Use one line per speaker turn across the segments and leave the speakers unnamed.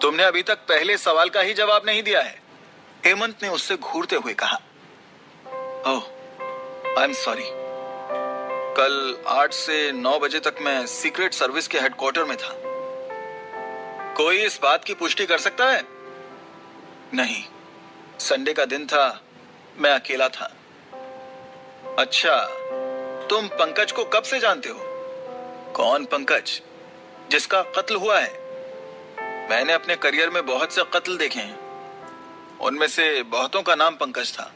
तुमने अभी तक पहले सवाल का ही जवाब नहीं दिया है, हेमंत ने उससे घूरते हुए कहा। ओह, आई एम सॉरी। कल 8 से 9 बजे तक मैं सीक्रेट सर्विस के हेडक्वार्टर में था। कोई इस बात की पुष्टि कर सकता है? नहीं, संडे का दिन था, मैं अकेला था। अच्छा, तुम पंकज को कब से जानते हो? कौन पंकज? जिसका कत्ल हुआ है। मैंने अपने करियर में बहुत से कत्ल देखे हैं, उनमें से बहुतों का नाम पंकज था।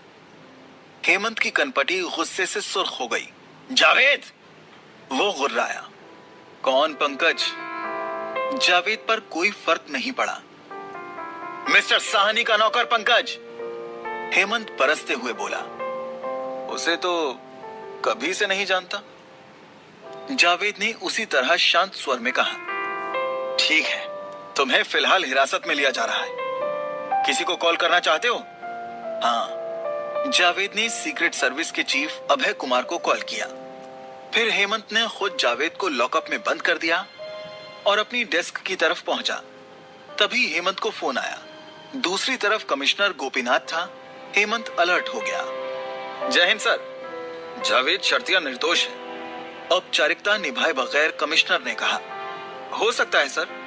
हेमंत की कनपटी गुस्से से सुर्ख हो गई। जावेद! वो गुर्राया। कौन पंकज? जावेद पर कोई फर्क नहीं पड़ा। मिस्टर साहनी का नौकर पंकज, हेमंत परसते हुए बोला। उसे तो कभी से नहीं जानता। जावेद ने उसी तरह शांत स्वर में कहा। ठीक है, तुम्हें फिलहाल हिरासत में लिया जा रहा है। किसी को कॉल करना चाहते हो? हाँ। जावेद ने सीक्रेट सर्विस के चीफ अभय कुमार को कॉल किया। फिर हेमंत ने खुद जावेद को लॉकअप में बंद कर दिया और अपनी डेस्क की तरफ पहुंचा। तभी हेमंत को फोन आया। दूसरी तरफ कमिश्नर गोपीनाथ था। हेमंत अलर्ट हो गया। जय हिंद सर, जावेद शर्तिया निर्दोष है, औपचारिकता निभाए बगैर कमिश्नर ने कहा। हो सकता है सर,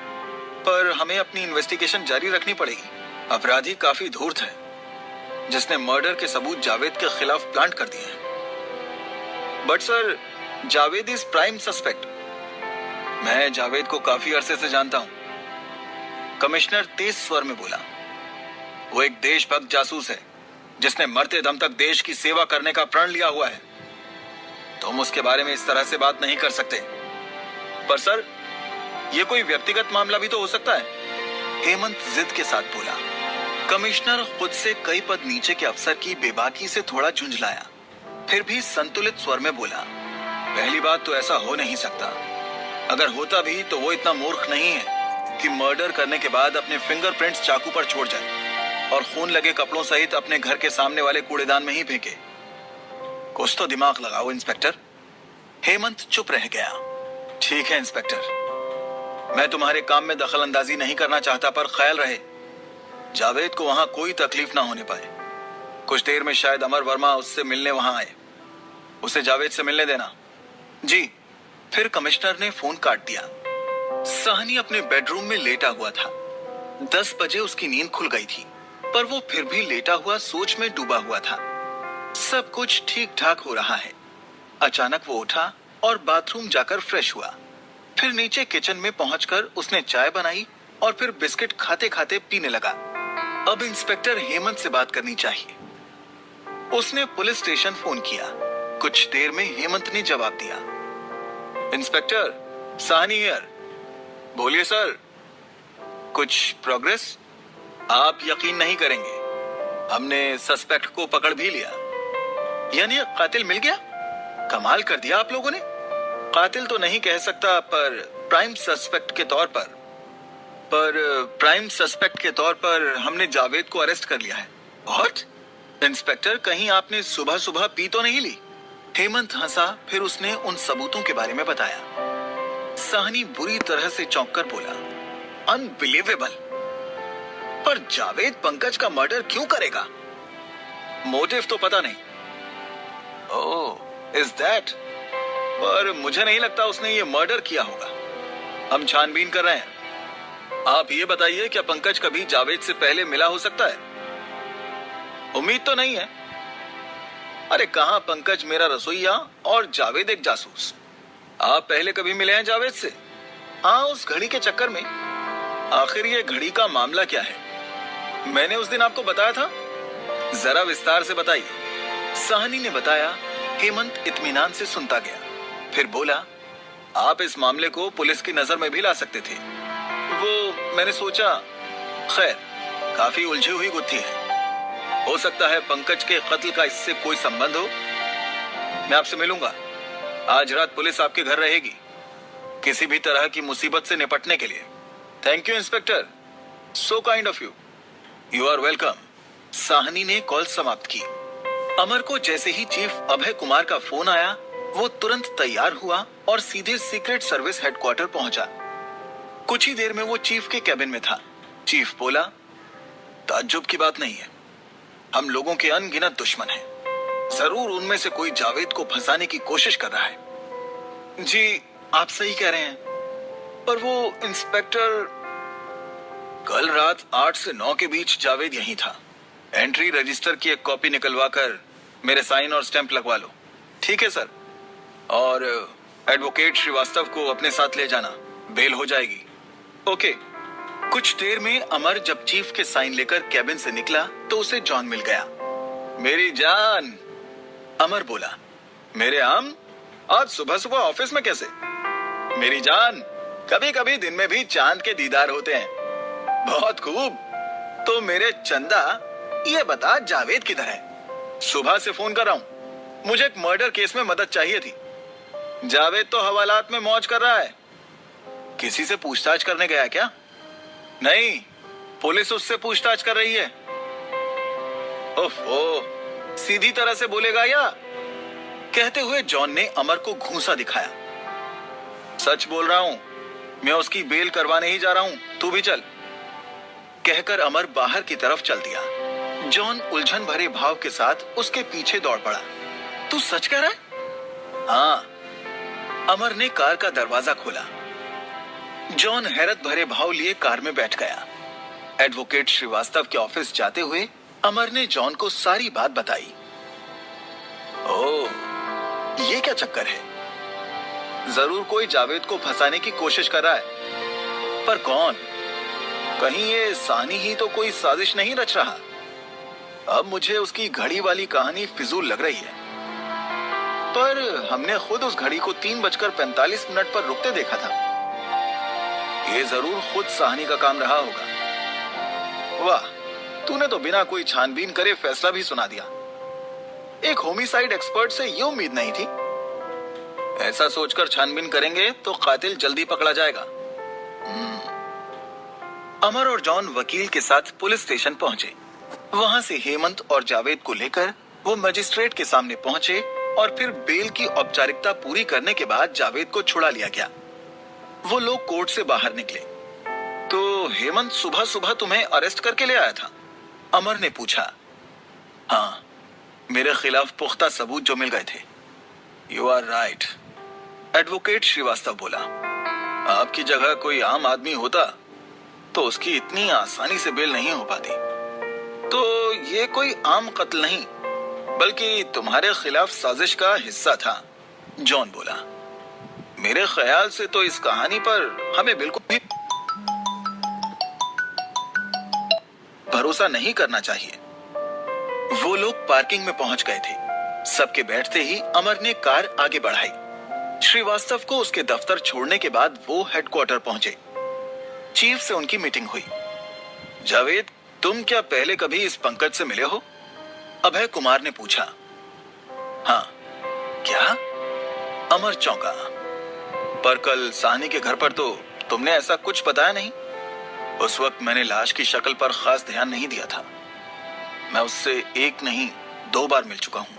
पर हमें अपनी इन्वेस्टिगेशन जारी रखनी पड़ेगी। अपराधी काफी धूर्त है, जिसने मर्डर के सबूत जावेद के खिलाफ प्लांट कर दिए हैं। But sir, Javed is prime suspect. मैं जावेद को काफी अरसे से जानता हूं, कमिश्नर तेज स्वर में बोला। वो एक देशभक्त जासूस है, जिसने मरते दम तक देश की सेवा करने का प्रण लिया हुआ है। तुम उसके बारे में इस तरह से बात नहीं कर सकते। पर सर, ये कोई व्यक्तिगत मामला भी तो हो सकता है, हेमंत जिद के साथ बोला। कमिश्नर खुद से कई पद नीचे के अफसर की बेबाकी से थोड़ा झुंझलाया, फिर भी संतुलित स्वर में बोला। पहली बात तो ऐसा हो नहीं सकता। अगर होता भी तो वो इतना मूर्ख नहीं है कि मर्डर करने के बाद अपने फिंगरप्रिंट्स चाकू पर छोड़ जाए और खून लगे कपड़ों सहित अपने घर के सामने वाले कूड़ेदान में ही फेंके। कुछ तो दिमाग लगाओ इंस्पेक्टर। हेमंत चुप रह गया। ठीक है इंस्पेक्टर, मैं तुम्हारे काम में दखल अंदाजी नहीं करना चाहता, पर ख्याल रहे जावेद को वहां कोई तकलीफ ना होने पाए। कुछ देर में शायद अमर वर्मा उससे मिलने वहां आए, उसे जावेद से मिलने देना। जी। फिर कमिश्नर ने फोन काट दिया। साहनी अपने बेडरूम में लेटा हुआ था। 10 बजे उसकी नींद खुल गई थी, पर वो फिर भी लेटा हुआ सोच में डूबा हुआ था। सब कुछ ठीक ठाक हो रहा है। अचानक वो उठा और बाथरूम जाकर फ्रेश हुआ। फिर नीचे किचन में पहुंचकर उसने चाय बनाई और फिर बिस्किट खाते खाते पीने लगा। अब इंस्पेक्टर हेमंत से बात करनी चाहिए। उसने पुलिस स्टेशन फोन किया। कुछ देर में हेमंत ने जवाब दिया। Inspector Sahni here. बोलिए सर। कुछ प्रोग्रेस? आप यकीन नहीं करेंगे, हमने सस्पेक्ट को पकड़ भी लिया। यानी कातिल मिल गया? कमाल कर दिया आप लोगों ने। कातिल तो नहीं कह सकता, पर प्राइम सस्पेक्ट के तौर पर हमने जावेद को अरेस्ट कर लिया है। व्हाट? इंस्पेक्टर, कहीं आपने सुबह सुबह पी तो नहीं ली? हेमंत हंसा, फिर उसने उन सबूतों के बारे में बताया। साहनी बुरी तरह से चौंक कर बोला, अनबिलीवेबल। पर जावेद पंकज का मर्डर क्यों करेगा? मोटिव तो पता नहीं। ओह, इज दैट? पर मुझे नहीं लगता उसने ये मर्डर किया होगा। हम छानबीन कर रहे हैं। आप ये बताइए, क्या पंकज कभी जावेद से पहले मिला हो सकता है? उम्मीद तो नहीं है। अरे कहां पंकज मेरा रसोइया और जावेद एक जासूस। आप पहले कभी मिले हैं जावेद से? हाँ, उस घड़ी के चक्कर में। आखिर ये घड़ी का मामला क्या है? मैंने उस दिन आपको बताया था। जरा विस्तार से बताइए। साहनी ने बताया। हेमंत इत्मीनान से सुनता गया, फिर बोला, आप इस मामले को पुलिस की नजर में भी ला सकते थे। वो मैंने सोचा, खैर काफी उलझी हुई गुत्थी है। हो सकता है पंकज के कत्ल का इससे कोई संबंध हो। मैं आपसे मिलूंगा। आज रात पुलिस आपके घर रहेगी, किसी भी तरह की मुसीबत से निपटने के लिए। Thank you inspector, so kind of you. You are welcome. Sahni ने कॉल समाप्त की। अमर को जैसे ही चीफ अभय कुमार का फोन आया, वो तुरंत तैयार हुआ और सीधे सीक्रेट सर्विस हेडक्वार्टर पहुंचा। कुछ ही देर में वो चीफ के कैबिन में था। चीफ बोला, ताज्जुब की बात नहीं है, हम लोगों के अनगिनत दुश्मन हैं। जरूर उनमें से कोई जावेद को फंसाने की कोशिश कर रहा है। जी आप सही कह रहे हैं, पर वो इंस्पेक्टर, कल रात 8 से 9 के बीच जावेद यहीं था। एंट्री रजिस्टर की एक कॉपी निकलवा कर मेरे साइन और स्टैंप लगवा लो। ठीक है सर। और एडवोकेट श्रीवास्तव को अपने साथ ले जाना, बेल हो जाएगी। ओके। कुछ देर में अमर जब चीफ के साइन लेकर कैबिन से निकला तो उसे जॉन मिल गया। मेरी जान, अमर बोला। मेरे आम, आज सुबह सुबह ऑफिस में कैसे? मेरी जान, कभी कभी दिन में भी चांद के दीदार होते हैं। बहुत खूब। तो मेरे चंदा, ये बता जावेद किधर है? सुबह से फोन कर रहा हूं, मुझे एक मर्डर केस में मदद चाहिए थी। जावेद तो हवालात में मौज कर रहा है। किसी से पूछताछ करने गया क्या? नहीं, पुलिस उससे पूछताछ कर रही है। ओफो, सीधी तरह से बोलेगा या? कहते हुए जॉन ने अमर को घूंसा दिखाया। सच बोल रहा हूं, मैं उसकी बेल करवाने ही जा रहा हूं, तू भी चल। कहकर अमर बाहर की तरफ चल दिया। जॉन उलझन भरे भाव के साथ उसके पीछे दौड़ पड़ा। तू सच कह रहा है? हाँ। अमर ने कार का दरवाजा खोला। जॉन हैरत भरे भाव लिए कार में बैठ गया। एडवोकेट श्रीवास्तव के ऑफिस जाते हुए अमर ने जॉन को सारी बात बताई। ओह, ये क्या चक्कर है? जरूर कोई जावेद को फंसाने की कोशिश कर रहा है, पर कौन? कहीं ये सानी ही तो कोई साजिश नहीं रच रहा? अब मुझे उसकी घड़ी वाली कहानी फिजूल लग रही है। पर हमने खुद उस घड़ी को 3:45 पर रुकते देखा था। ये जरूर खुद साहनी का काम रहा होगा। वाह, तूने तो बिना कोई छानबीन करे फैसला भी सुना दिया। एक होमिसाइड एक्सपर्ट से ये उम्मीद नहीं थी। ऐसा सोचकर छानबीन करेंगे तो कातिल जल्दी पकड़ा जाएगा। अमर और जॉन वकील के साथ पुलिस स्टेशन पहुंचे। वहां से हेमंत और जावेद को लेकर वो मजिस्ट्रेट के सामने पहुंचे और फिर बेल की औपचारिकता पूरी करने के बाद जावेद को छुड़ा लिया गया। वो लोग कोर्ट से बाहर निकले। तो हेमंत सुबह सुबह तुम्हें अरेस्ट करके ले आया था? अमर ने पूछा। हाँ, मेरे खिलाफ पुख्ता सबूत जो मिल गए थे। You are right, advocate Srivastava बोला। आपकी जगह कोई आम आदमी होता तो उसकी इतनी आसानी से बेल नहीं हो पाती। तो ये कोई आम कत्ल नहीं, बल्कि तुम्हारे खिलाफ साजिश का हिस्सा था, जॉन बोला। मेरे ख्याल से तो इस कहानी पर हमें बिल्कुल भी भरोसा नहीं करना चाहिए। वो लोग पार्किंग में पहुंच गए थे। सबके बैठते ही अमर ने कार आगे बढ़ाई। श्रीवास्तव को उसके दफ्तर छोड़ने के बाद वो हेडक्वार्टर पहुंचे। चीफ से उनकी मीटिंग हुई। जावेद, तुम क्या पहले कभी इस पंकज से मिले हो? अभय कुमार ने पूछा। हाँ। क्या? अमर चौंका। पर कल साहनी के घर पर तो तुमने ऐसा कुछ बताया नहीं। उस वक्त मैंने लाश की शक्ल पर खास ध्यान नहीं दिया था। मैं उससे एक नहीं 2 बार मिल चुका हूं।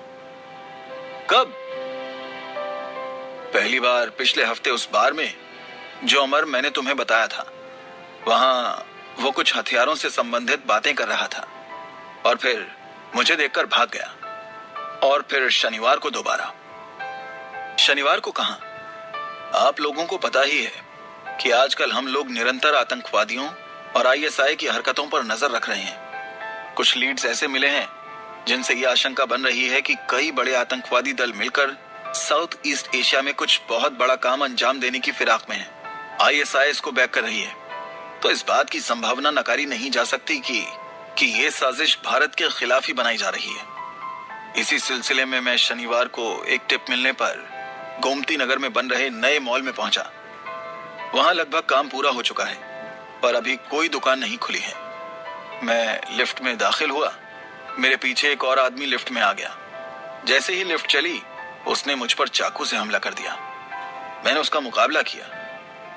कब? पहली बार पिछले हफ्ते उस बार में जो अमर मैंने तुम्हें बताया था। वहां वो कुछ हथियारों से संबंधित बातें कर रहा था और फिर मुझे देखकर भाग गया। और फिर शनिवार को दोबारा। शनिवार को कहां? आप लोगों को पता ही है कि आजकल हम लोग निरंतर आतंकवादियों और आईएसआई की हरकतों पर नजर रख रहे हैं। कुछ लीड्स ऐसे मिले हैं जिनसे यह आशंका बन रही है कि कई बड़े आतंकवादी दल मिलकर साउथ ईस्ट एशिया में कुछ बहुत बड़ा काम अंजाम देने की फिराक में है। आईएसआई इसको बैक कर रही है। तो इस बात की संभावना नकारी नहीं जा सकती कि ये साजिश भारत के खिलाफ ही बनाई जा रही है। इसी सिलसिले में मैं शनिवार को एक टिप मिलने पर गोमती नगर में बन रहे नए मॉल में पहुंचा। वहां लगभग काम पूरा हो चुका है, पर अभी कोई दुकान नहीं खुली है। मैं लिफ्ट में दाखिल हुआ। मेरे पीछे एक और आदमी लिफ्ट में आ गया। जैसे ही लिफ्ट चली, उसने मुझ पर चाकू से हमला कर दिया। मैंने उसका मुकाबला किया।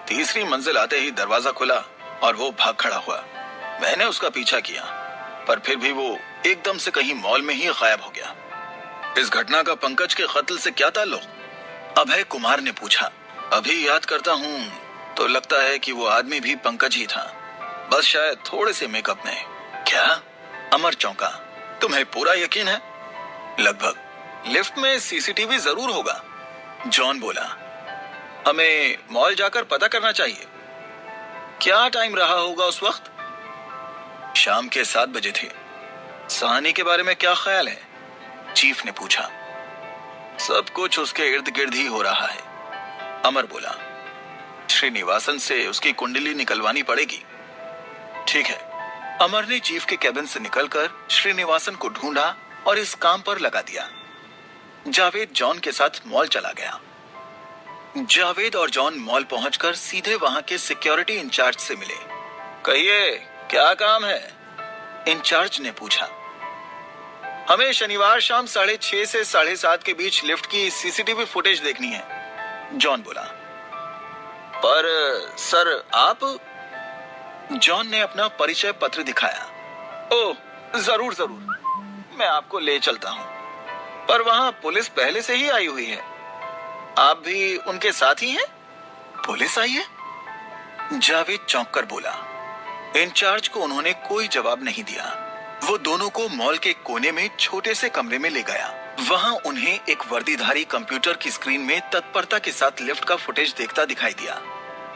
तीसरी मंजिल आते ही दरवाजा खुला और वो भाग खड़ा हुआ। मैंने उसका पीछा किया, पर फिर भी वो एकदम से कहीं मॉल में ही गायब हो गया। इस घटना का पंकज के कत्ल से क्या ताल्लुक? अभय कुमार ने पूछा। अभी याद करता हूँ तो लगता है कि वो आदमी भी पंकज ही था। बस शायद थोड़े से मेकअप में। क्या? अमर चौंका। तुम्हें पूरा यकीन है? लगभग। लिफ्ट में सीसीटीवी जरूर होगा। जॉन बोला, हमें मॉल जाकर पता करना चाहिए। क्या टाइम रहा होगा उस वक्त? शाम के 7 बजे थे। सहानी के बारे में क्या ख्याल है? चीफ ने पूछा। सब कुछ उसके इर्द गिर्द ही हो रहा है, अमर बोला। श्रीनिवासन से उसकी कुंडली निकलवानी पड़ेगी। ठीक है। अमर ने चीफ के कैबिन से निकलकर श्रीनिवासन को ढूंढा और इस काम पर लगा दिया। जावेद जॉन के साथ मॉल चला गया। जावेद और जॉन मॉल पहुंचकर सीधे वहां के सिक्योरिटी इंचार्ज से मिले। कहिए, क्या काम है? इंचार्ज ने पूछा। हमें शनिवार शाम 6:30 से 7:30 के बीच लिफ्ट की सीसीटीवी फुटेज देखनी है, जॉन बोला। पर सर आप? जॉन ने अपना परिचय पत्र दिखाया। ओह जरूर जरूर, मैं आपको ले चलता हूं, पर वहां पुलिस पहले से ही आई हुई है। आप भी उनके साथ ही हैं? पुलिस आई है? जावेद चौंक कर बोला। इंचार्ज को उन्होंने कोई जवाब नहीं दिया। वो दोनों को मॉल के कोने में छोटे से कमरे में ले गया। वहां उन्हें एक वर्दीधारी कंप्यूटर की स्क्रीन में तत्परता के साथ लिफ्ट का फुटेज देखता दिखाई दिया।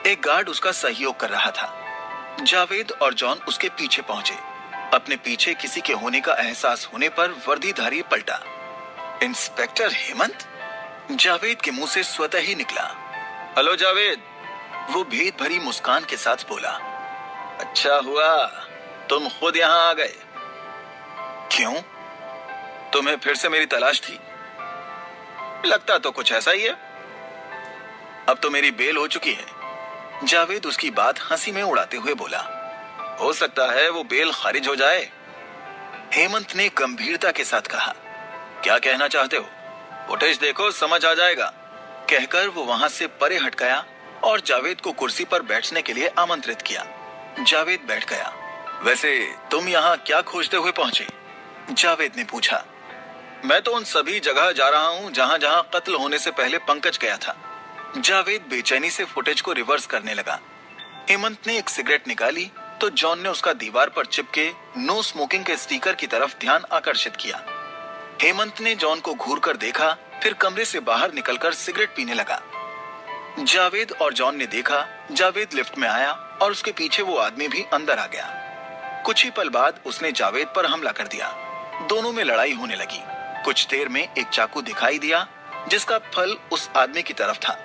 एक गार्ड उसका सहयोग कर रहा था। जावेद और जॉन उसके पीछे पहुंचे। अपने पीछे किसी के होने का एहसास होने पर वर्दीधारी पलटा। इंस्पेक्टर हेमंत? जावेद के मुंह से स्वतः ही निकला। हेलो जावेद, वो भेद भरी मुस्कान के साथ बोला। अच्छा हुआ तुम खुद यहां आ गए। क्यों? तुम्हें फिर से मेरी तलाश थी? लगता तो कुछ ऐसा ही है। अब तो मेरी बेल हो चुकी है। जावेद उसकी बात हंसी में उड़ाते हुए बोला। हो सकता है वो बेल खारिज हो जाए। हेमंत ने गंभीरता के साथ कहा। क्या कहना चाहते हो? फुटेज देखो, समझ आ जाएगा। कहकर वो वहां से परे हट गया और जावेद को कुर्सी पर बैठने के लिए आमंत्रित किया। जावेद बैठ गया। वैसे तुम यहाँ क्या खोजते हुए पहुंचे? जावेद ने पूछा। मैं तो उन सभी जगह जा रहा हूँ जहाँ जहाँ कत्ल होने से पहले पंकज गया था। जावेद बेचैनी से फुटेज को रिवर्स करने लगा। हेमंत ने एक सिगरेट निकाली तो जॉन ने उसका दीवार पर चिपके नो स्मोकिंग के स्टिकर की तरफ ध्यान आकर्षित किया। हेमंत ने जॉन को घूर कर देखा, फिर कमरे से बाहर निकलकर सिगरेट पीने लगा। जावेद और जॉन ने देखा जावेद लिफ्ट में आया और उसके पीछे वो आदमी भी अंदर आ गया। कुछ ही पल बाद उसने जावेद पर हमला कर दिया। दोनों में लड़ाई होने लगी। कुछ देर में एक चाकू दिखाई दिया जिसका फल उस आदमी की तरफ था।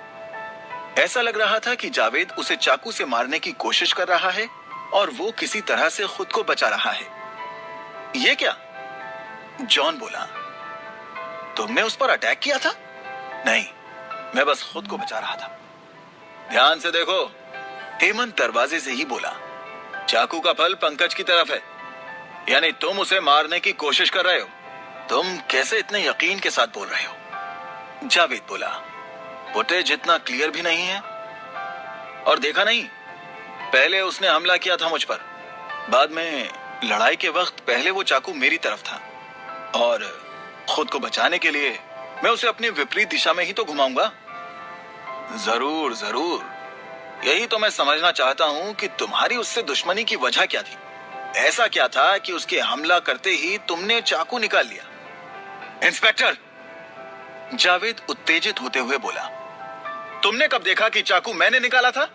ऐसा लग रहा था कि जावेद उसे चाकू से मारने की कोशिश कर रहा है और वो किसी तरह से खुद को बचा रहा है। ये क्या? जॉन बोला। तुमने उस पर अटैक किया था? नहीं, मैं बस खुद को बचा रहा था। ध्यान से देखो, हेमंत दरवाजे से ही बोला। चाकू का फल पंकज की तरफ है, यानी तुम उसे मारने की कोशिश कर रहे हो। तुम कैसे इतने यकीन के साथ बोल रहे हो? जावेद बोला। फुटेज इतना क्लियर भी नहीं है। और देखा नहीं, पहले उसने हमला किया था मुझ पर, बाद में लड़ाई के वक्त पहले वो चाकू मेरी तरफ था और खुद को बचाने के लिए मैं उसे अपनी विपरीत दिशा में ही तो घुमाऊंगा। जरूर जरूर, यही तो मैं समझना चाहता हूं कि तुम्हारी उससे दुश्मनी की वजह क्या थी। ऐसा क्या था कि उसके हमला करते ही तुमने चाकू निकाल लिया? इंस्पेक्टर, जावेद उत्तेजित होते हुए बोला। तुमने कब देखा कि चाकू मैंने निकाला था?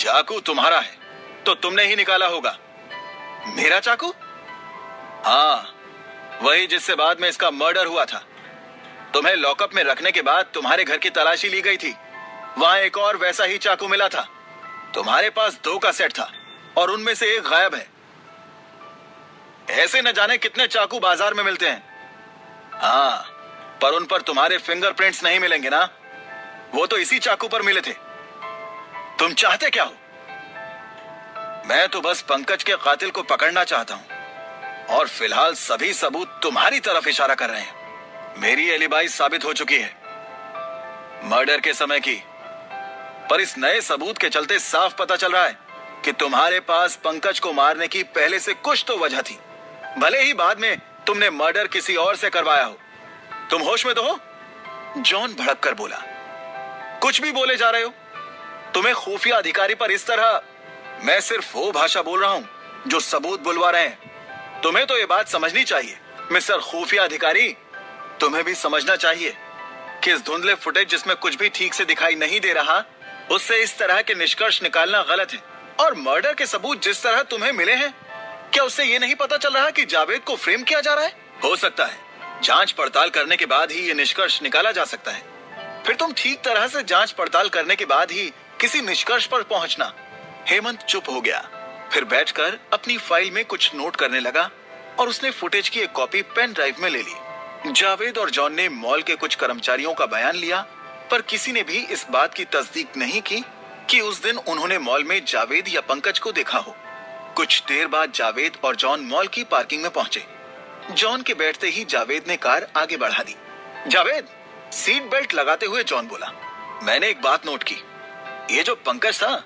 चाकू तुम्हारा है तो तुमने ही निकाला होगा। मेरा चाकू? हाँ, वही जिससे बाद में इसका मर्डर हुआ था। तुम्हें लॉकअप में रखने के बाद तुम्हारे घर की तलाशी ली गई थी। वहां एक और वैसा ही चाकू मिला था। तुम्हारे पास 2 का सेट था और उनमें से एक गायब है। ऐसे न जाने कितने चाकू बाजार में मिलते हैं। हाँ, पर उन पर तुम्हारे फिंगरप्रिंट्स नहीं मिलेंगे ना। वो तो इसी चाकू पर मिले थे। तुम चाहते क्या हो? मैं तो बस पंकज के कातिल को पकड़ना चाहता हूं और फिलहाल सभी सबूत तुम्हारी तरफ इशारा कर रहे हैं। मेरी एलिबाई साबित हो चुकी है मर्डर के समय की, पर इस नए सबूत के चलते साफ पता चल रहा है कि तुम्हारे पास पंकज को मारने की पहले से कुछ तो वजह थी, भले ही बाद में तुमने मर्डर किसी और से करवाया हो। तुम होश में तो हो? जॉन भड़क कर बोला। कुछ भी बोले जा रहे हो। तुम्हें खुफिया अधिकारी पर इस तरह मैं सिर्फ वो भाषा बोल रहा हूँ जो सबूत बुलवा रहे हैं। तुम्हें तो ये बात समझनी चाहिए मिस्टर खुफिया अधिकारी, तुम्हें भी समझना चाहिए कि इस धुंधले फुटेज जिसमें कुछ भी ठीक से दिखाई नहीं दे रहा, उससे इस तरह के निष्कर्ष निकालना गलत है। और मर्डर के सबूत जिस तरह तुम्हें मिले हैं, क्या उससे ये नहीं पता चल रहा कि जावेद को फ्रेम किया जा रहा है? हो सकता है जांच पड़ताल करने के बाद ही ये निष्कर्ष निकाला जा सकता है। फिर तुम ठीक तरह से जांच पड़ताल करने के बाद ही किसी निष्कर्ष पर पहुंचना। हेमंत चुप हो गया, फिर बैठकर अपनी फाइल में कुछ नोट करने लगा और उसने फुटेज की एक कॉपी पेन ड्राइव में ले ली। जावेद और जॉन ने मॉल के कुछ कर्मचारियों का बयान लिया, पर किसी ने भी इस बात की तस्दीक नहीं की कि उस दिन उन्होंने मॉल में जावेद या पंकज को देखा हो। कुछ देर बाद जावेद और जॉन मॉल की पार्किंग में पहुंचे। जॉन के बैठते ही जावेद ने कार आगे बढ़ा दी। जावेद, सीट बेल्ट लगाते हुए जॉन बोला, मैंने एक बात नोट की। ये जो पंकज था,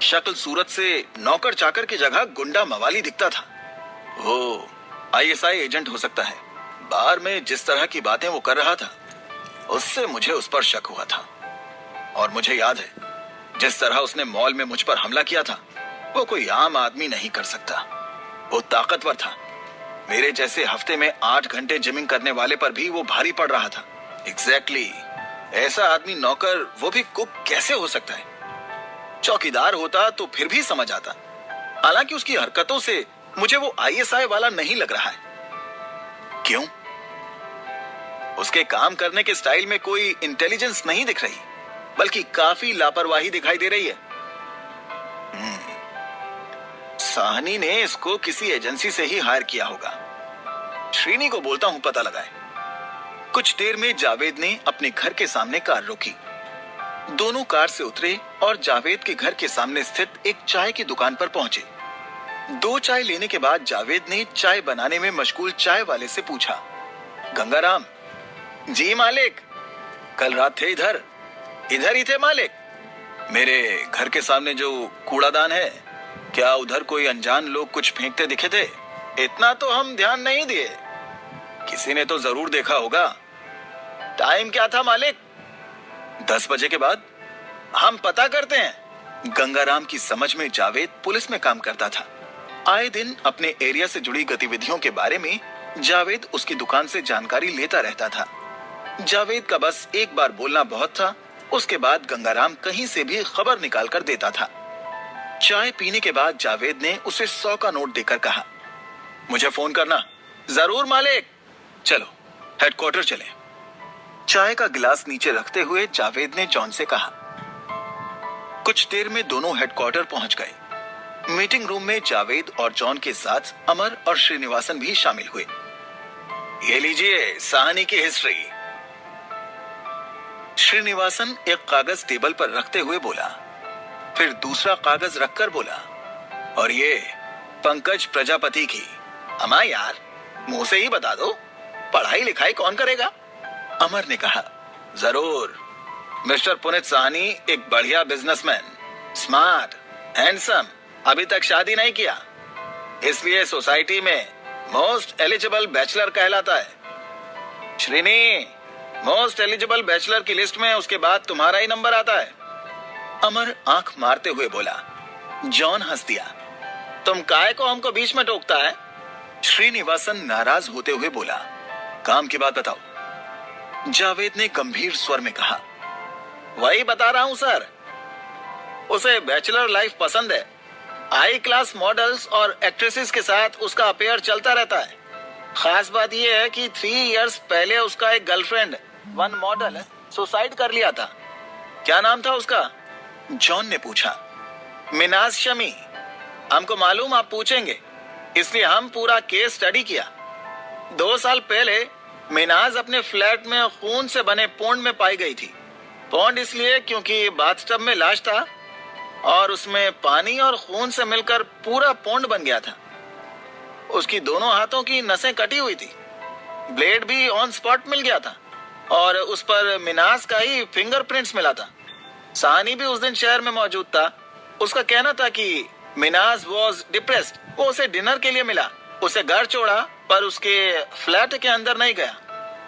शक्ल सूरत से नौकर चाकर की जगह गुंडा मवाली दिखता था। वो आईएसआई एजेंट हो सकता है। बार में जिस तरह की बातें वो कर रहा था, उससे मुझे उस पर शक हुआ था। और मुझे याद है, जिस तरह उसने मॉल में मुझ पर हमला किया था, वो कोई आम आदमी नहीं कर सकता। वो ताकतवर था। मेरे जैसे हफ्ते में 8 घंटे जिमिंग करने वाले पर भी वो भारी पड़ रहा था। एग्जैक्टली ऐसा आदमी नौकर, वो भी कुक कैसे हो सकता है? चौकीदार होता तो फिर भी समझ आता। हालांकि उसकी हरकतों से मुझे वो आईएसआई वाला नहीं लग रहा है। क्यों? उसके काम करने के स्टाइल में कोई इंटेलिजेंस नहीं दिख रही, बल्कि काफी लापरवाही दिखाई दे रही है। साहनी ने इसको किसी एजेंसी से ही हायर किया होगा। श्रीनी को बोलता हूं पता लगाए। कुछ देर में जावेद ने अपने घर के सामने कार रोकी। दोनों कार से उतरे और जावेद के घर के सामने स्थित एक चाय की दुकान पर पहुंचे। 2 चाय लेने के बाद जावेद ने चाय बनाने में मशगूल चाय वाले से पूछा, गंगाराम? जी मालिक, कल रात थे इधर ही थे मालिक। मेरे घर के सामने जो कूड़ादान है, क्या उधर कोई अनजान लोग कुछ फेंकते दिखे थे? इतना तो हम ध्यान नहीं दिए। किसी ने तो जरूर देखा होगा। टाइम क्या था मालिक? 10 बजे के बाद। हम पता करते हैं। गंगाराम की समझ में जावेद पुलिस में काम करता था। आए दिन अपने एरिया से जुड़ी गतिविधियों के बारे में जावेद उसकी दुकान से जानकारी लेता रहता था। जावेद का बस एक बार बोलना बहुत था, उसके बाद गंगाराम कहीं से भी खबर निकाल कर देता था। चाय पीने के बाद जावेद ने उसे 100 का नोट देकर कहा, मुझे फोन करना। जरूर मालिक। चलो हेडक्वार्टर चलें। चाय का गिलास नीचे रखते हुए जावेद ने जॉन से कहा। कुछ देर में दोनों हेडक्वार्टर पहुंच गए। मीटिंग रूम में जावेद और जॉन के साथ अमर और श्रीनिवासन भी शामिल हुए। ये लीजिए साहनी की हिस्ट्री। श्रीनिवासन एक कागज टेबल पर रखते हुए बोला, फिर दूसरा कागज रखकर बोला, और ये पंकज प्रजापति की। अमा यार, मुंह से ही बता दो, पढ़ाई लिखाई कौन करेगा? अमर ने कहा, जरूर। मिस्टर पुनीत साहनी एक बढ़िया बिजनेसमैन, स्मार्ट, हैंडसम, अभी तक शादी नहीं किया, इसलिए सोसाइटी में मोस्ट एलिजिबल बैचलर कहलाता है। श्रीनी, मोस्ट एलिजिबल बैचलर की लिस्ट में उसके बाद तुम्हारा ही नंबर आता है। अमर आंख मारते हुए बोला। जॉन हंस दिया, तुम काय को हमको बीच में टोकता है? श्रीनिवासन नाराज होते हुए बोला, काम की बात बताओ। जावेद ने गंभीर स्वर में कहा, वही बता रहा हूं सर, उसे बैचलर लाइफ पसंद है। हाई क्लास मॉडल्स और एक्ट्रेसेस के साथ उसका अफेयर चलता रहता है। खास बात यह है कि 3 इयर्स पहले उसका एक गर्लफ्रेंड, 1 मॉडल, सुसाइड कर लिया था। क्या नाम था उसका? जॉन ने पूछा। मिनाज शमी। हमको मालूम आप पूछेंगे, इसलिए हम पूरा केस स्टडी किया। 2 साल पहले मिनाज अपने फ्लैट में खून से बने पोंड में पाई गई थी। पोंड इसलिए क्योंकि बाथटब में लाश था और उसमें पानी और खून से मिलकर पूरा पोंड बन गया था। उसकी दोनों हाथों की नसें कटी हुई थी। ब्लेड भी ऑन स्पॉट मिल गया था और उस पर मिनाज का ही फिंगरप्रिंट्स मिला था। साहनी भी उस दिन शहर में मौजूद था। उसका कहना था कि मिनाज वॉज डिप्रेस्ड। वो उसे डिनर के लिए मिला, उसे घर छोड़ा, पर उसके फ्लैट के अंदर नहीं गया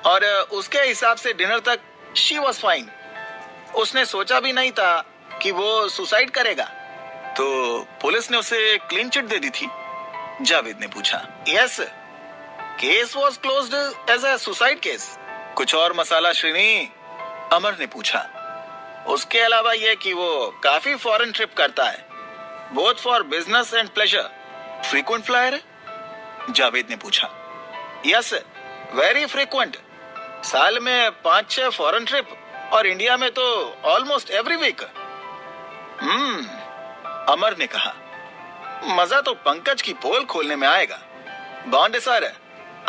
और उसके हिसाब से डिनर तक शी वॉज फाइन। उसने सोचा भी नहीं था कि वो सुसाइड करेगा। तो पुलिस ने उसे क्लीन चिट दे दी थी? जावेद ने पूछा। Yes, case was closed as a suicide case. कुछ और मसाला श्रीनी? अमर ने पूछा। उसके अलावा यह कि वो काफी फॉरेन ट्रिप करता है, both for business and pleasure. Frequent flyer है? जावेद ने पूछा। Yes, very frequent. साल में 5-6 फॉरेन ट्रिप और इंडिया में तो ऑलमोस्ट एवरी वीक। अमर ने कहा। मजा तो पंकज की पोल खोलने में आएगा। बॉन्ड सर,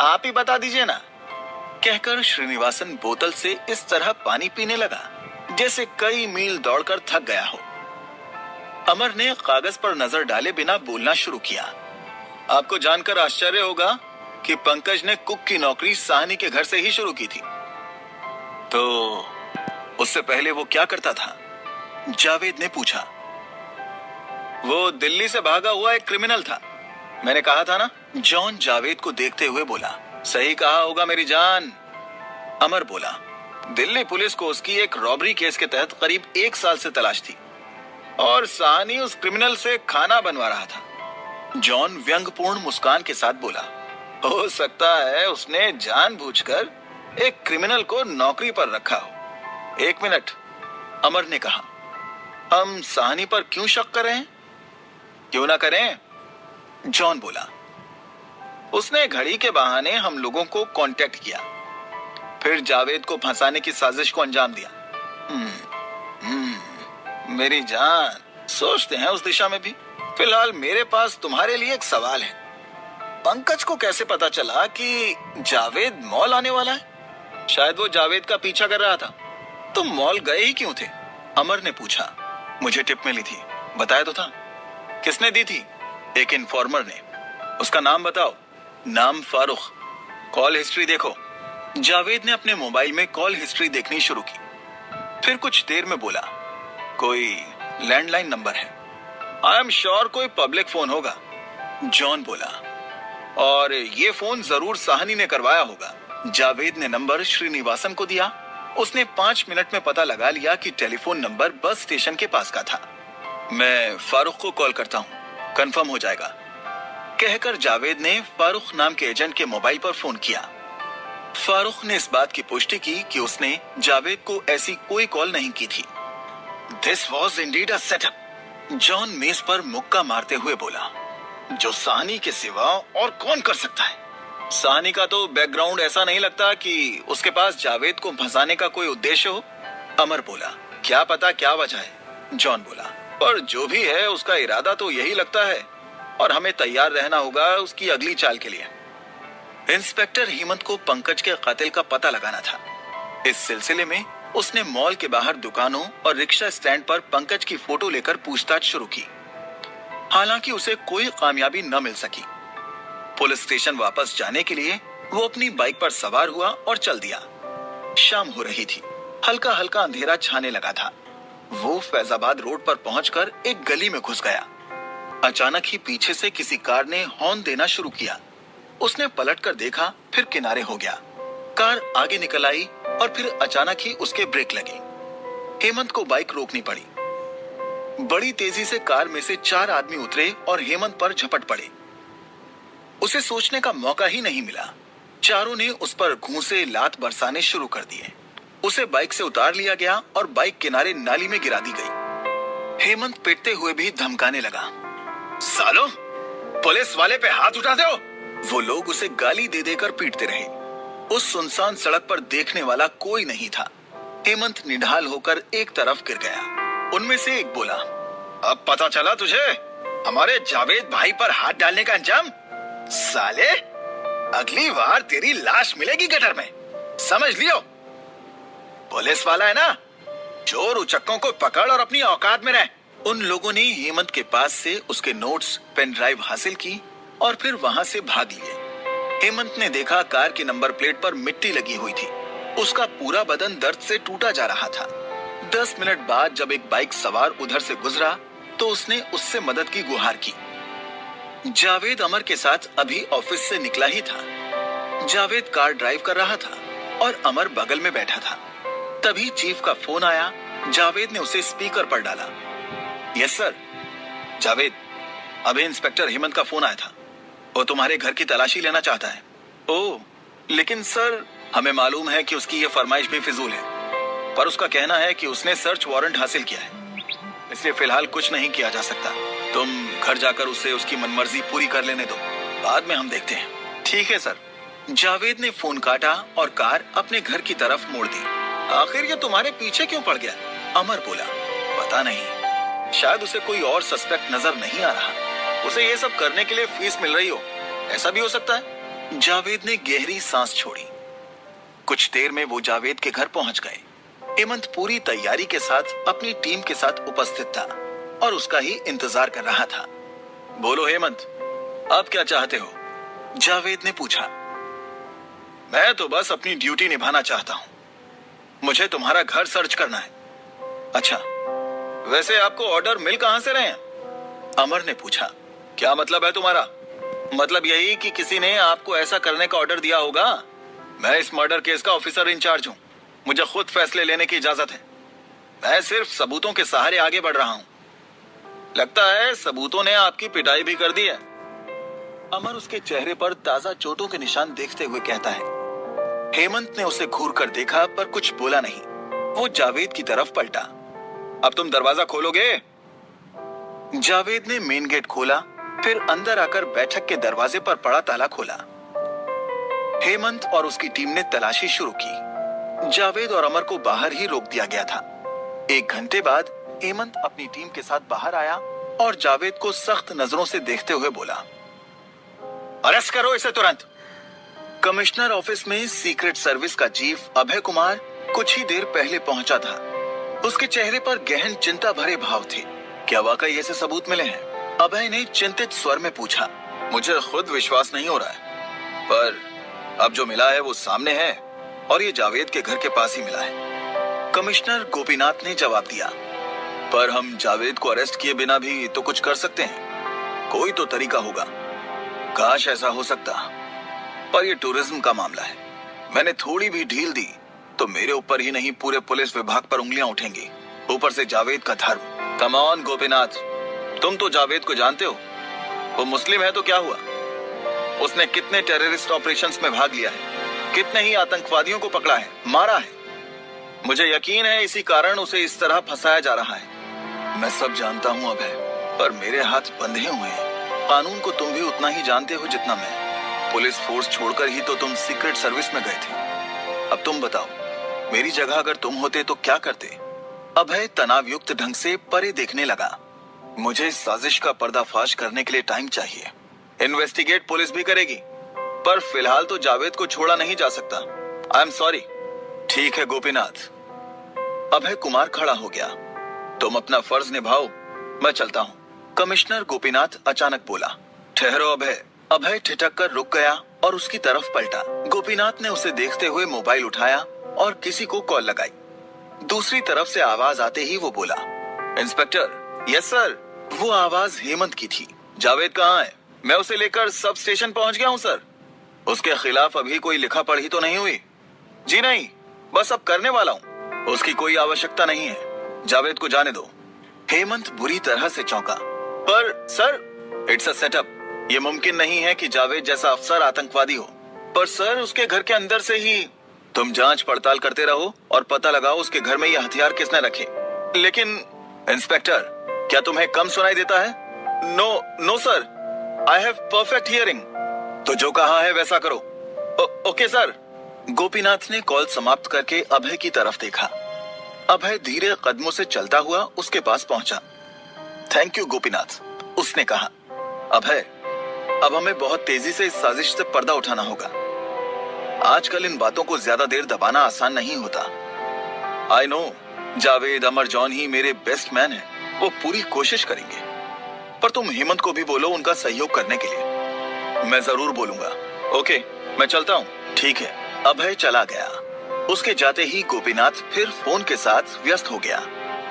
आप ही बता दीजिए ना, कहकर श्रीनिवासन बोतल से इस तरह पानी पीने लगा जैसे कई मील दौड़कर थक गया हो। अमर ने कागज पर नजर डाले बिना बोलना शुरू किया। आपको जानकर आश्चर्य होगा कि पंकज ने कुक की नौकरी साहनी के घर से ही शुरू की थी। तो उससे पहले वो क्या करता था? जावेद ने पूछा। वो दिल्ली से भागा हुआ एक क्रिमिनल था। मैंने कहा था ना, जॉन जावेद को देखते हुए बोला। सही कहा होगा मेरी जान, अमर बोला। दिल्ली पुलिस को उसकी एक रॉबरी केस के तहत करीब 1 साल से तलाश थी और साहनी उस क्रिमिनल से खाना बनवा रहा था। जॉन व्यंग्यपूर्ण मुस्कान के साथ बोला। हो सकता है उसने जानबूझकर एक क्रिमिनल को नौकरी पर रखा हो। 1 मिनट, अमर ने कहा। हम साहनी पर क्यों शक कर रहे हैं? क्यों ना करें, जॉन बोला। उसने घड़ी के बहाने हम लोगों को कांटेक्ट किया, फिर जावेद को फंसाने की साजिश को अंजाम दिया। मेरी जान, सोचते हैं उस दिशा में भी। फिलहाल मेरे पास तुम्हारे लिए एक सवाल है। पंकज को कैसे पता चला कि जावेद मॉल आने वाला है? शायद वो जावेद का पीछा कर रहा था। तुम मॉल गए ही क्यों थे? अमर ने पूछा। मुझे टिप मिली थी, बताया तो था। किसने दी थी? एक इन्फॉर्मर ने। उसका नाम बताओ। नाम फारूक। कॉल हिस्ट्री देखो। जावेद ने अपने मोबाइल में कॉल हिस्ट्री देखनी शुरू की, फिर कुछ देर में बोला। कोई लैंडलाइन नंबर है। आई एम श्योर कोई पब्लिक फोन होगा, जॉन बोला। और ये फोन जरूर साहनी ने करवाया होगा। जावेद ने नंबर श्रीनिवासन को दिया। उसने 5 मिनट में पता लगा लिया कि टेलीफोन नंबर बस स्टेशन के पास का था। मैं फारूक को कॉल करता हूँ, कंफर्म हो जाएगा, कहकर जावेद ने फारूक नाम के एजेंट के मोबाइल पर फोन किया। फारूक ने इस बात की पुष्टि की कि उसने जावेद को ऐसी कोई कॉल नहीं की थी। This was indeed a setup, John मेज पर मुक्का मारते हुए बोला। जो साहनी के सिवा और कौन कर सकता है? साहनी का तो बैकग्राउंड ऐसा नहीं लगता कि उसके पास जावेद को फंसाने का कोई उद्देश्य हो, अमर बोला। क्या पता क्या वजह है, जॉन बोला, पर जो भी है उसका इरादा तो यही लगता है और हमें तैयार रहना होगा उसकी अगली चाल के लिए। इंस्पेक्टर हेमंत को पंकज के कातिल का पता लगाना था। इस सिलसिले में उसने मॉल के बाहर दुकानों और रिक्शा स्टैंड पर पंकज की फोटो लेकर पूछताछ शुरू की। हालांकि उसे कोई कामयाबी न मिल सकी। पुलिस स्टेशन वापस जाने के लिए वो अपनी बाइक पर सवार हुआ और चल दिया। शाम हो रही थी, हल्का हल्का अंधेरा छाने लगा था। वो फैजाबाद रोड पर पहुंचकर एक गली में घुस गया। अचानक ही पीछे से किसी कार ने हॉर्न देना शुरू किया। उसने पलटकर देखा, फिर किनारे हो गया। कार आगे निकल आई और फिर अचानक ही उसके ब्रेक लगे। हेमंत को बाइक रोकनी पड़ी। बड़ी तेजी से कार में से 4 आदमी उतरे और हेमंत पर झपट पड़े। उसे सोचने का मौका ही नहीं मिला। चारों ने उस पर घूंसे लात बरसाने शुरू कर दिए। उसे बाइक से उतार लिया गया और बाइक किनारे नाली में गिरा दी गई। हेमंत पिटते हुए भी धमकाने लगा। सालो, पुलिस वाले पे हाथ उठाते हो? वो लोग उसे गाली दे देकर पीटते रहे। उस सुनसान सड़क पर देखने वाला कोई नहीं था। हेमंत निढाल होकर एक तरफ गिर गया। उनमें से एक बोला, अब पता चला तुझे हमारे जावेद भाई पर हाथ डालने का अंजाम? साले, अगली बार तेरी लाश मिलेगी गटर में, समझ लियो। पुलिस वाला है ना, चोर उचक्कों को पकड़ और अपनी औकात में रह। उन लोगों ने हेमंत के पास से उसके नोट्स, पेन ड्राइव हासिल की और फिर वहां से भाग लिए। हेमंत ने देखा कार की नंबर प्लेट पर मिट्टी लगी हुई थी। उसका पूरा बदन दर्द से टूटा जा रहा था। 10 मिनट बाद जब एक बाइक सवार उधर से गुजरा तो उसने उससे मदद की गुहार की। जावेद अमर के साथ अभी ऑफिस से निकला ही था। जावेद कार ड्राइव कर रहा था और अमर बगल में बैठा था। तभी चीफ का फोन आया। जावेद ने उसे स्पीकर पर डाला। यस सर, जावेद, अभी इंस्पेक्टर हेमंत का फोन आया था। वो तुम्हारे घर की तलाशी लेना चाहता है। ओह, लेकिन सर हमें मालूम है कि उसकी ये फरमाइश भी फिजूल है, पर उसका कहना है कि उसने सर्च वारंट हासिल किया है, इसलिए फिलहाल कुछ नहीं किया जा सकता। तुम घर जाकर उसे उसकी मनमर्जी पूरी कर लेने दो, बाद में हम देखते हैं। ठीक है सर। जावेद ने फोन काटा और कार अपने घर की तरफ मोड़ दी। आखिर ये तुम्हारे पीछे क्यों पड़ गया? अमर बोला। पता नहीं, शायद उसे कोई और सस्पेक्ट नजर नहीं आ रहा। उसे ये सब करने के लिए फीस मिल रही हो, ऐसा भी हो सकता है। जावेद ने गहरी सांस छोड़ी। कुछ देर में वो जावेद के घर पहुंच गए। हेमंत पूरी तैयारी के साथ अपनी टीम के साथ उपस्थित था और उसका ही इंतजार कर रहा था। बोलो हेमंत, आप क्या चाहते हो? जावेद ने पूछा। मैं तो बस अपनी ड्यूटी निभाना चाहता हूँ। मुझे तुम्हारा घर सर्च करना है। अच्छा, वैसे आपको ऑर्डर मिल कहां से रहे हैं? अमर ने पूछा। क्या मतलब है तुम्हारा? मतलब यही कि किसी ने आपको ऐसा करने का ऑर्डर दिया होगा। मैं इस मर्डर केस का ऑफिसर इंचार्ज हूँ, मुझे खुद फैसले लेने की इजाजत है। मैं सिर्फ सबूतों के सहारे आगे बढ़ रहा हूँ। लगता है सबूतों ने आपकी पिटाई भी कर दी है। अमर उसके चेहरे पर ताजा चोटों के निशान देखते हुए कहता है। हेमंत ने उसे घूर कर देखा पर कुछ बोला नहीं। वो जावेद की तरफ पलटा। अब तुम दरवाजा खोलोगे? जावेद ने मेन गेट खोला, फिर अंदर आकर बैठक के दरवाजे पर पड़ा ताला खोला। हेमंत और उसकी टीम ने तलाशी शुरू की। जावेद और अमर को बाहर ही रोक दिया गया था। 1 घंटे बाद हेमंत अपनी टीम के साथ बाहर आया और जावेद को सख्त नजरों से देखते हुए बोला, अरेस्ट करो इसे तुरंत। कमिश्नर ऑफिस में सीक्रेट सर्विस का चीफ अभय कुमार कुछ ही देर पहले पहुंचा था। उसके चेहरे पर गहन चिंता भरे भाव थे। क्या वाकई ऐसे सबूत मिले हैं? अभय ने चिंतित स्वर में पूछा। मुझे खुद विश्वास नहीं हो रहा है, पर अब जो मिला है वो सामने है और ये जावेद के घर के पास ही मिला है। कमिश्नर गोपीनाथ ने जवाब दिया। पर हम जावेद को अरेस्ट किए बिना भी तो कुछ कर सकते हैं, कोई तो तरीका होगा। काश ऐसा हो सकता, पर ये टूरिज्म का मामला है। मैंने थोड़ी भी ढील दी तो मेरे ऊपर ही नहीं पूरे पुलिस विभाग पर उंगलियां उठेंगी, ऊपर से जावेद का धर्म। कम ऑन गोपीनाथ, तुम तो जावेद को जानते हो। वो मुस्लिम है तो क्या हुआ? उसने कितने टेररिस्ट ऑपरेशंस में भाग लिया है, कितने ही आतंकवादियों को पकड़ा है, मारा है। मुझे यकीन है इसी कारण उसे इस तरह फंसाया जा रहा है। मैं सब जानता हूँ अभय, पर मेरे हाथ बंधे हुए हैं। कानून को तुम भी उतना ही जानते हो जितना मैं। पुलिस फोर्स छोड़कर ही तो तुम सीक्रेट सर्विस में गए थे। अब तुम बताओ, मेरी जगह अगर तुम होते तो क्या करते? अभय तनावयुक्त ढंग से परे देखने लगा। मुझे इस साजिश का पर्दाफाश करने के लिए टाइम चाहिए। इन्वेस्टिगेट पुलिस भी करेगी, पर फिलहाल तो जावेद को छोड़ा नहीं जा सकता। I am sorry. ठीक है गोपीनाथ। अभय कुमार खड़ा हो गया। तुम अपना फर्ज निभाओ, मैं चलता हूँ। कमिश्नर गोपीनाथ अचानक बोला। ठहरो अभय। अभय ठिठक कर रुक गया और उसकी तरफ पलटा। गोपीनाथ ने उसे देखते हुए मोबाइल उठाया और किसी को कॉल लगाई। दूसरी तरफ से आवाज आते ही वो बोला, इंस्पेक्टर। Yes sir. वो आवाज हेमंत की थी। जावेद कहाँ है? मैं उसे लेकर सब स्टेशन पहुंच गया हूँ सर। उसके खिलाफ अभी कोई लिखा पढ़ी तो नहीं हुई? जी नहीं, बस अब करने वाला हूँ। उसकी कोई आवश्यकता नहीं है, जावेद को जाने दो। हेमंत बुरी तरह से चौंका। पर सर, इट्स अ सेटअप। ये मुमकिन नहीं है कि जावेद जैसा अफसर आतंकवादी हो। पर सर, उसके घर के अंदर से ही। तुम जांच पड़ताल करते रहो और पता लगाओ उसके घर में ये हथियार किसने रखे। लेकिन इंस्पेक्टर, क्या तुम्हें कम सुनाई देता है? No sir, I have perfect hearing. तो जो कहा है वैसा करो। Okay sir. गोपीनाथ ने कॉल समाप्त करके अभय की तरफ देखा। अभय धीरे कदमों से चलता हुआ उसके पास पहुंचा। थैंक यू गोपीनाथ, उसने कहा। अभय, अब हमें बहुत तेजी से इस साजिश से पर्दा उठाना होगा। आजकल इन बातों को ज्यादा देर दबाना आसान नहीं होता। I know, Javed, Amar, John he मेरे बेस्ट मैन हैं। वो पूरी कोशिश करेंगे, पर तुम हेमंत को भी बोलो उनका सहयोग करने के लिए। मैं जरूर बोलूंगा। ओके, मैं चलता हूँ। ठीक है। अभय चला गया। उसके जाते ही गोपीनाथ फिर फोन के साथ व्यस्त हो गया।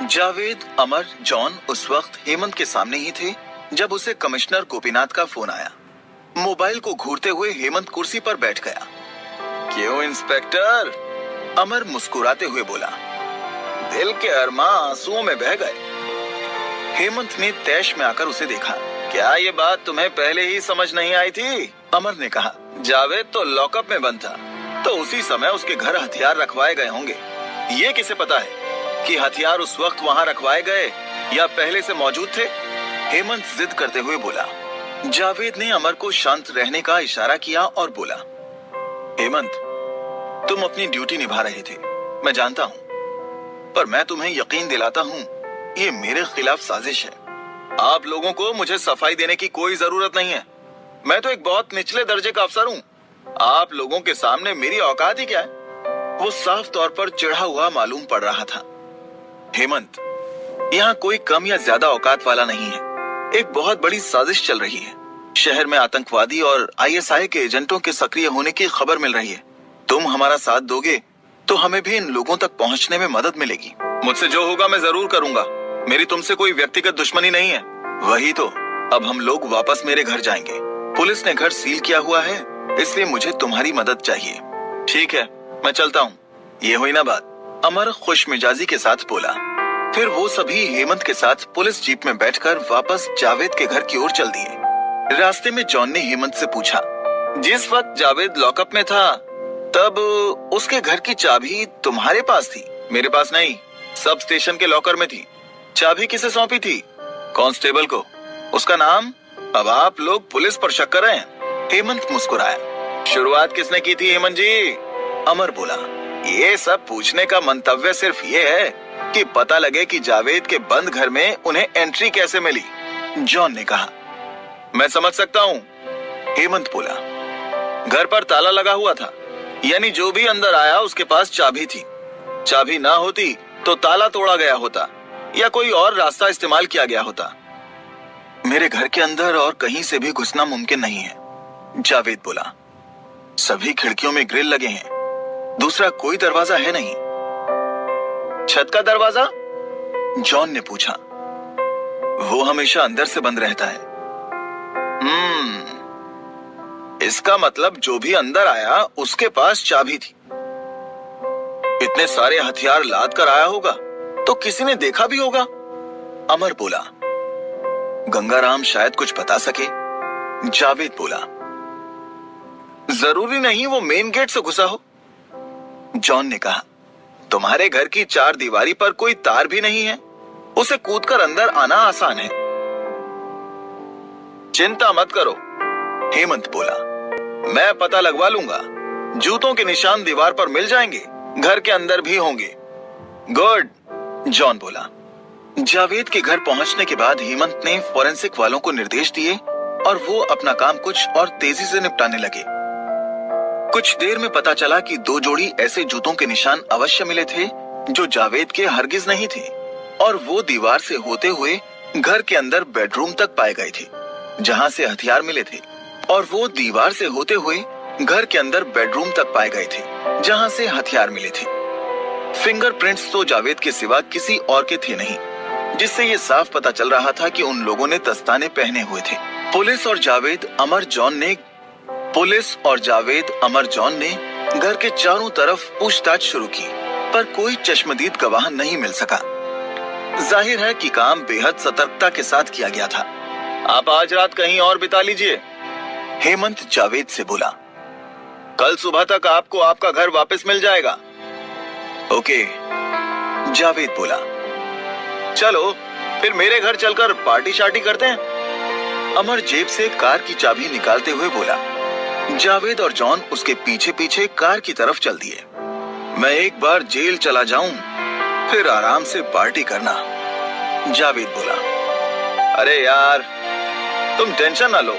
जावेद, अमर, जॉन उस वक्त हेमंत के सामने ही थे जब उसे कमिश्नर गोपीनाथ का फोन आया। मोबाइल को घूरते हुए हेमंत कुर्सी पर बैठ गया। क्यों इंस्पेक्टर? अमर मुस्कुराते हुए बोला। दिल के अरमां आंसुओं में बह गए। हेमंत ने तैश में आकर उसे देखा। क्या ये बात तुम्हें पहले ही समझ नहीं आई थी? अमर ने कहा। जावेद तो लॉकअप में बंद था, तो उसी समय उसके घर हथियार रखवाए गए होंगे। ये किसे पता है कि हथियार उस वक्त वहाँ रखवाए गए या पहले से मौजूद थे? हेमंत जिद करते हुए बोला। जावेद ने अमर को शांत रहने का इशारा किया और बोला, हेमंत, तुम अपनी ड्यूटी निभा रहे थे, मैं जानता हूँ, पर मैं तुम्हें यकीन दिलाता हूँ, ये मेरे खिलाफ साजिश है। आप लोगों को मुझे सफाई देने की कोई जरूरत नहीं है। मैं तो एक बहुत निचले दर्जे का अफसर हूँ। आप लोगों के सामने मेरी औकात ही क्या है? वो साफ तौर पर चिढ़ा हुआ मालूम पड़ रहा था। हेमंत, यहाँ कोई कम या ज्यादा औकात वाला नहीं है। एक बहुत बड़ी साजिश चल रही है। शहर में आतंकवादी और आईएसआई के एजेंटों के सक्रिय होने की खबर मिल रही है। तुम हमारा साथ दोगे तो हमें भी इन लोगों तक पहुंचने में मदद मिलेगी। मुझसे जो होगा मैं जरूर करूंगा। मेरी तुमसे कोई व्यक्तिगत दुश्मनी नहीं है। वही तो, अब हम लोग वापस मेरे घर जाएंगे। पुलिस ने घर सील किया हुआ है, इसलिए मुझे तुम्हारी मदद चाहिए। ठीक है, मैं चलता हूँ। ये हुई ना बात? अमर खुश मिजाजी के साथ बोला। फिर वो सभी हेमंत के साथ पुलिस जीप में बैठकर वापस जावेद के घर की ओर चल दिए। रास्ते में जॉन ने हेमंत से पूछा, जिस वक्त जावेद लॉकअप में था तब उसके घर की चाबी तुम्हारे पास थी? मेरे पास नहीं, सब स्टेशन के लॉकर में थी। चाबी किसे सौंपी थी? कांस्टेबल को। उसका नाम? अब आप लोग पुलिस पर शक कर रहे हैं? हेमंत मुस्कुराया। शुरुआत किसने की थी हेमंत जी? अमर बोला। ये सब पूछने का मंतव्य सिर्फ ये है कि पता लगे कि जावेद के बंद घर में उन्हें एंट्री कैसे मिली। जॉन ने कहा। मैं समझ सकता हूँ, हेमंत बोला। घर पर ताला लगा हुआ था, यानी जो भी अंदर आया उसके पास चाबी थी। चाबी ना होती तो ताला तोड़ा गया होता या कोई और रास्ता इस्तेमाल किया गया होता। मेरे घर के अंदर और कहीं से भी घुसना मुमकिन नहीं है, जावेद बोला। सभी खिड़कियों में ग्रिल लगे हैं, दूसरा कोई दरवाजा है नहीं। छत का दरवाजा? जॉन ने पूछा। वो हमेशा अंदर से बंद रहता है। इसका मतलब जो भी अंदर आया उसके पास चाबी थी। इतने सारे हथियार लाद कर आया होगा तो किसी ने देखा भी होगा, अमर बोला। गंगाराम शायद कुछ बता सके, जावेद बोला। जरूरी नहीं वो मेन गेट से घुसा हो, जॉन ने कहा। तुम्हारे घर की चार दीवारी पर कोई तार भी नहीं है, उसे कूदकर अंदर आना आसान है। चिंता मत करो, हेमंत बोला। मैं पता लगवा लूंगा। जूतों के निशान दीवार पर मिल जाएंगे, घर के अंदर भी होंगे। गुड, जॉन बोला। जावेद के घर पहुंचने के बाद हेमंत ने फॉरेंसिक वालों को निर्देश दिए और वो अपना काम कुछ और तेजी से निपटाने लगे। कुछ देर में पता चला कि 2 जोड़ी ऐसे जूतों के निशान अवश्य मिले थे जो जावेद के हरगिज नहीं थे, और वो दीवार से होते हुए घर के अंदर बेडरूम तक पाए गए थे जहां से हथियार मिले थे, और वो दीवार से होते हुए घर के अंदर बेडरूम तक पाए गए थे जहां से हथियार मिले थे। फिंगरप्रिंट्स तो जावेद के सिवा किसी और के थे नहीं, जिससे ये साफ पता चल रहा था कि उन लोगों ने दस्ताने पहने हुए थे। पुलिस और जावेद अमर जॉन ने घर के चारों तरफ पूछताछ शुरू की, पर कोई चश्मदीद गवाह नहीं मिल सका। जाहिर है कि काम बेहद सतर्कता के साथ किया गया था। आप आज रात कहीं और बिता लीजिए, हेमंत जावेद से बोला। कल सुबह तक आपको आपका घर वापस मिल जाएगा। ओके, जावेद बोला। चलो फिर मेरे घर चलकर पार्टी शार्टी करते हैं, अमर जेब से कार की चाबी निकालते हुए बोला। जावेद और जॉन उसके पीछे पीछे कार की तरफ चल दिए। मैं एक बार जेल चला जाऊं, फिर आराम से पार्टी करना, जावेद बोला। अरे यार, तुम टेंशन ना लो।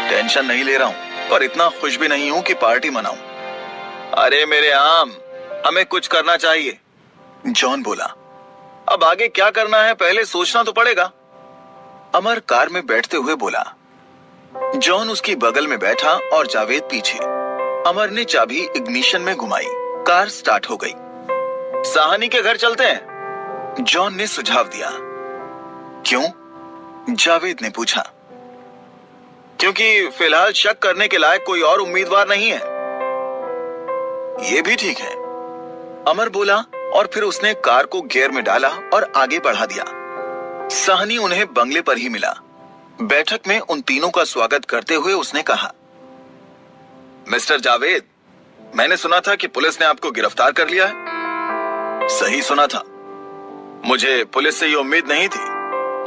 टेंशन नहीं ले रहा हूं, पर इतना खुश भी नहीं हूं कि पार्टी मनाऊं। अरे मेरे आम, हमें कुछ करना चाहिए, जॉन बोला। अब आगे क्या करना है पहले सोचना तो पड़ेगा, अमर कार में बैठते हुए बोला। जॉन उसकी बगल में बैठा और जावेद पीछे। अमर ने चाबी इग्निशन में घुमाई, कार स्टार्ट हो गई। साहनी के घर चलते हैं, जॉन ने सुझाव दिया। क्यों, जावेद ने पूछा। क्योंकि फिलहाल शक करने के लायक कोई और उम्मीदवार नहीं है। ये भी ठीक है, अमर बोला, और फिर उसने कार को गियर में डाला और आगे बढ़ा दिया। साहनी उन्हें बंगले पर ही मिला। बैठक में उन तीनों का स्वागत करते हुए उसने कहा, मिस्टर जावेद, मैंने सुना था कि पुलिस ने आपको गिरफ्तार कर लिया है। सही सुना था। मुझे पुलिस से ये उम्मीद नहीं थी।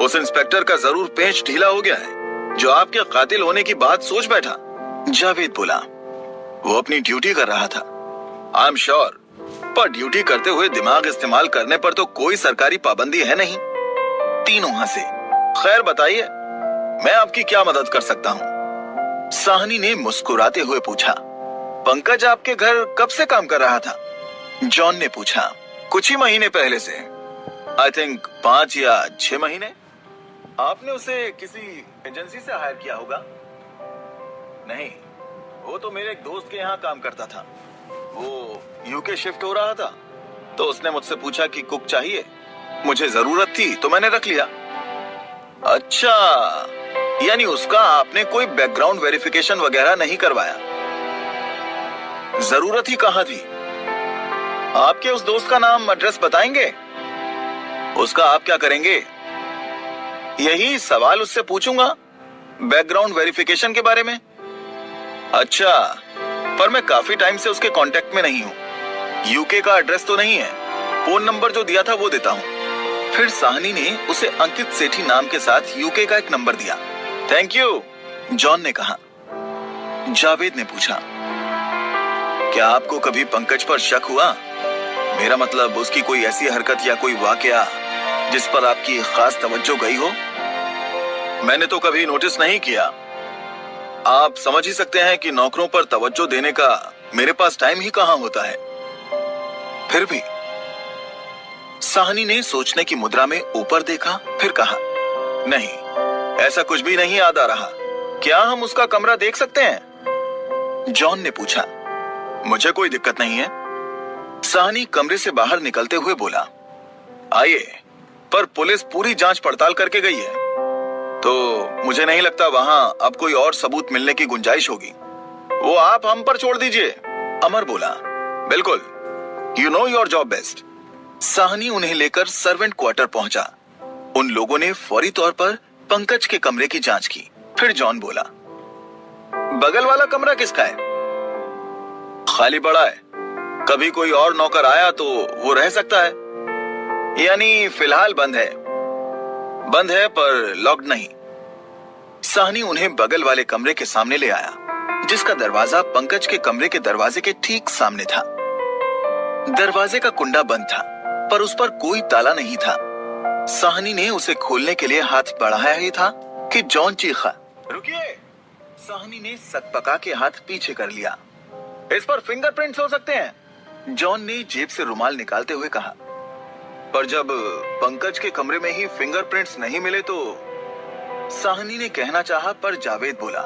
उस इंस्पेक्टर का जरूर पेंच ढीला हो गया है जो आपके कातिल होने की बात सोच बैठा। जावेद बोला, वो अपनी ड्यूटी कर रहा था। आई एम श्योर, पर ड्यूटी करते हुए दिमाग इस्तेमाल करने पर तो कोई सरकारी पाबंदी है नहीं। तीनों हंसे। खैर बताइए, मैं आपकी क्या मदद कर सकता हूँ? साहनी ने मुस्कुराते हुए पूछा। पंकज आपके घर कब से काम कर रहा था? जॉन ने पूछा। कुछ ही महीने पहले से, आई थिंक 5 या 6 महीने। आपने उसे किसी एजेंसी से हायर किया होगा? नहीं, वो तो मेरे एक दोस्त के यहाँ काम करता था। वो यूके शिफ्ट हो रहा था, तो उसने मुझसे पूछा कि कुक चाहिए। मुझे जरूरत थी तो मैंने रख लिया। अच्छा, यानी उसका आपने कोई बैकग्राउंड वेरिफिकेशन वगैरह नहीं करवाया? जरूरत ही कहां थी। आपके उस दोस्त का नाम, एड्रेस बताएंगे? उसका आप क्या करेंगे? यही सवाल उससे पूछूंगा, बैकग्राउंड वेरिफिकेशन के बारे में। अच्छा, पर मैं काफी टाइम से उसके कांटेक्ट में नहीं हूं। यूके का एड्रेस तो नहीं है। फोन नंबर जो दिया था वो देता हूं। फिर साहनी ने उसे अंकित सेठी नाम के साथ यूके का एक नंबर दिया। थैंक यू, जॉन ने कहा। जावेद ने पूछा, क्या आपको कभी पंकज पर शक हुआ? मेरा मतलब उसकी कोई ऐसी हरकत या कोई वाकया जिस पर आपकी खास तवज्जो गई हो? मैंने तो कभी नोटिस नहीं किया। आप समझ ही सकते हैं कि नौकरों पर तवज्जो देने का मेरे पास टाइम ही कहां होता है। फिर भी साहनी ने सोचने की मुद्रा में ऊपर देखा, फिर कहा, नहीं, ऐसा कुछ भी नहीं याद आ रहा। क्या हम उसका कमरा देख सकते हैं? जॉन ने पूछा। मुझे कोई दिक्कत नहीं है। साहनी कमरे से बाहर निकलते हुए बोला, आइए, पर पुलिस पूरी जांच पड़ताल करके गई है, तो मुझे नहीं लगता वहां अब कोई और सबूत मिलने की गुंजाइश होगी। वो आप हम पर छोड़ दीजिए, अमर बोला। बिल्कुल, you know your job best. Sahni उन्हें लेकर सर्वेंट क्वार्टर पहुंचा। उन लोगों ने फौरी तौर पर पंकज के कमरे की जांच की। फिर जॉन बोला, बगल वाला कमरा किसका है? खाली पड़ा है। कभी कोई और नौकर आया तो वो रह सकता है। यानी फिलहाल बंद है। बंद है पर लॉक्ड नहीं। साहनी उन्हें बगल वाले कमरे के सामने ले आया, जिसका दरवाजा पंकज के कमरे के दरवाजे के ठीक सामने था। दरवाजे का कुंडा बंद था, पर उस पर कोई ताला नहीं था। साहनी ने उसे खोलने के लिए हाथ बढ़ाया ही था कि जॉन चीखा, रुकिए। साहनी ने सकपका के हाथ पीछे कर लिया। इस पर फिंगरप्रिंट्स हो सकते हैं, जॉन ने जेब से रुमाल निकालते हुए कहा। पर जब पंकज के कमरे में ही फिंगरप्रिंट्स नहीं मिले तो, साहनी ने कहना चाहा, पर जावेद बोला,